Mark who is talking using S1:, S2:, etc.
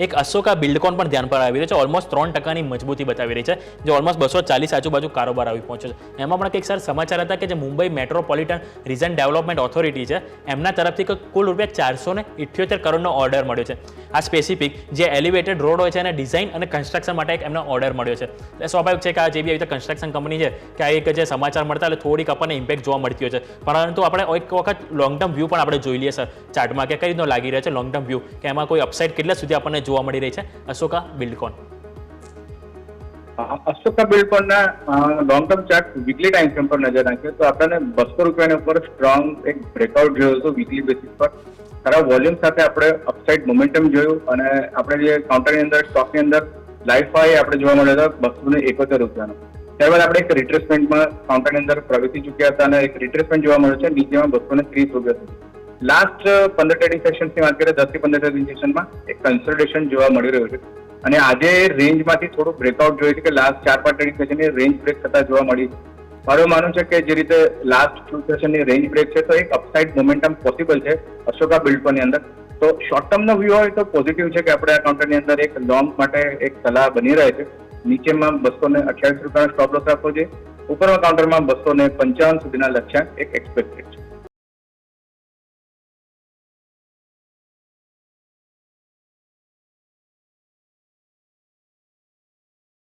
S1: એક અશોકા બિલ્ડકોન પણ ધ્યાન પર આવી રહ્યો છે, ઓલમોસ્ટ 3% મજબૂતી બતાવી રહી છે, જે ઓલમોસ્ટ 240 આજુબાજુ કારોબાર આવી પહોંચ્યો છે. એમાં પણ કંઈક સર સમાચાર હતા કે જે Mumbai metropolitan region development authority છે એમના તરફથી કુલ રૂપિયા 478 કરોડનો ઓર્ડર મળ્યો છે. આ સ્પેસિફિક જે એલિવેટેડ રોડ હોય છે એને ડિઝાઇન અને કન્સ્ટ્રક્શન માટે એક એમનો ઓર્ડર મળ્યો છે. એટલે સ્વાભાવિક છે કે આ જે બી આવી રીતે કન્સ્ટ્રક્શન કંપની છે કે આ એક જે સમાચાર મળતા એટલે થોડીક આપણને ઇમ્પેક્ટ જોવા મળતી હોય છે, પરંતુ આપણે એક વખત લોંગ ટર્મ વ્યૂ પણ આપણે જોઈ લઈએ સર ચાર્ટમાં કે કઈ રીતનો લાગી રહ્યો છે લોંગ ટર્મ વ્યૂ, કે એમાં કોઈ અપસાઇડ કેટલા સુધી આપણને જોવા મળી રહી છે અશોકા બિલ્ડકોન.
S2: અશોકા બિલ્ડકોનના long term chart weekly time frame પર નજર નાખીએ તો આપણને 200 રૂપિયાની ઉપર સ્ટ્રોંગ એક બ્રેકઆઉટ જોયો હતો વીકલી બેસિસ પર. ખરાબ વોલ્યુમ સાથે આપણે અપસાઇડ મોમેન્ટમ જોયું અને આપણે જે કાઉન્ટરની અંદર સ્ટોકની અંદર લાઈફ હાઈ આપણે જોવા મળ્યો હતો 271 રૂપિયાનો. ત્યારબાદ આપણે એક રિટ્રેસમેન્ટમાં કાઉન્ટરની અંદર પ્રવેશી ચૂક્યા હતા અને એક રિટ્રેસમેન્ટ જોવા મળ્યો છે નીચેમાં 230 રૂપિયા સુધી. લાસ્ટ 15 ટ્રેડિંગ સેશન્સની વાત કરીએ 10 થી 15 ટ્રેડિંગ સેશનમાં એક કન્સોલિડેશન જોવા મળી રહ્યું છે અને આજે રેન્જમાંથી થોડું બ્રેકઆઉટ જોયું છે કે લાસ્ટ 4-5 ટ્રેડિંગ સેશનની રેન્જ બ્રેક થતા જોવા મળી. મારું માનવું છે કે જે રીતે લાસ્ટ ફ્યુ સેશનની રેન્જ બ્રેક છે તો એક અપસાઇડ મોમેન્ટમ પોસિબલ છે અશોકા બિલ્ડકોનની અંદર. તો શોર્ટ ટર્મનો વ્યૂ હોય તો પોઝિટિવ છે કે આપણે આ કાઉન્ટરની અંદર એક લોંગ માટે એક સલાહ બની રહે છે. નીચેમાં 228 રૂપિયાનો સ્ટોપ લોસ રાખવો જોઈએ, ઉપરના કાઉન્ટરમાં 255 સુધીના લક્ષ્યાંક એક એક્સપેક્ટેડ છે.